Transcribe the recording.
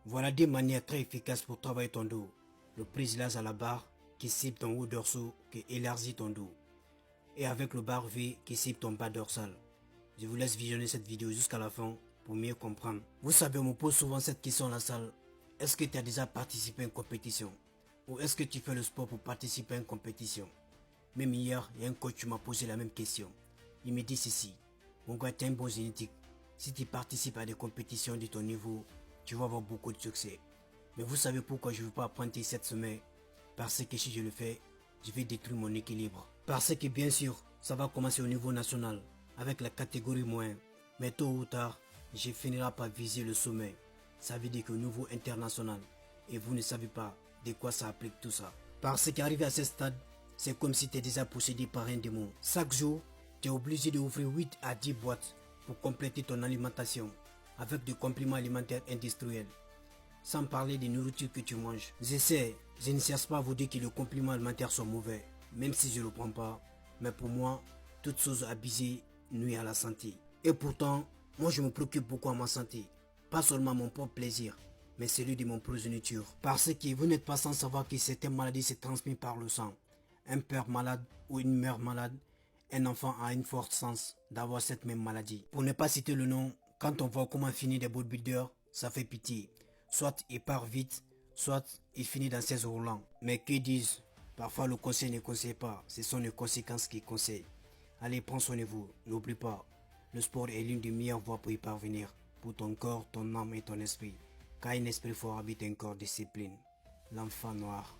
Voilà deux manières très efficaces pour travailler ton dos. Le prise-lase à la barre qui cible ton haut dorsal qui élargit ton dos. Et avec le barre V qui cible ton bas dorsal. Je vous laisse visionner cette vidéo jusqu'à la fin pour mieux comprendre. Vous savez, on me pose souvent cette question dans la salle. Est-ce que tu as déjà participé à une compétition? Ou est-ce que tu fais le sport pour participer à une compétition? Même hier, il y a un coach qui m'a posé la même question. Il me dit ceci. Mon gars, tu as un bon génétique. Si tu participes à des compétitions de ton niveau, tu vas avoir beaucoup de succès. Mais vous savez pourquoi je ne veux pas apprendre cette semaine? Parce que si je le fais, je vais détruire mon équilibre. Parce que bien sûr, ça va commencer au niveau national, avec la catégorie moins. Mais tôt ou tard, je finirai par viser le sommet. Ça veut dire qu'au niveau international, et vous ne savez pas de quoi ça applique tout ça. Parce qu'arrivé à ce stade, c'est comme si tu es déjà possédé par un démon. Chaque jour, tu es obligé d'ouvrir 8 à 10 boîtes pour compléter ton alimentation avec des compléments alimentaires industriels. Sans parler des nourritures que tu manges. Je ne cherche pas à vous dire que les compléments alimentaires sont mauvais, même si je ne le prends pas. Mais pour moi, toute chose abusée nuit à la santé. Et pourtant, moi je me préoccupe beaucoup à ma santé. Pas seulement à mon propre plaisir, mais celui de mon progéniture. Parce que vous n'êtes pas sans savoir que certaines maladies se transmettent par le sang. Un père malade ou une mère malade, un enfant a une forte chance d'avoir cette même maladie. Pour ne pas citer le nom, quand on voit comment finit des bodybuilders, ça fait pitié. Soit il part vite, soit il finit dans ses roulants. Mais que disent? Parfois le conseil ne conseille pas, ce sont les conséquences qui conseillent. Allez, prends soin de vous, n'oublie pas, le sport est l'une des meilleures voies pour y parvenir, pour ton corps, ton âme et ton esprit. Car un esprit fort habite un corps discipline. L'enfant noir.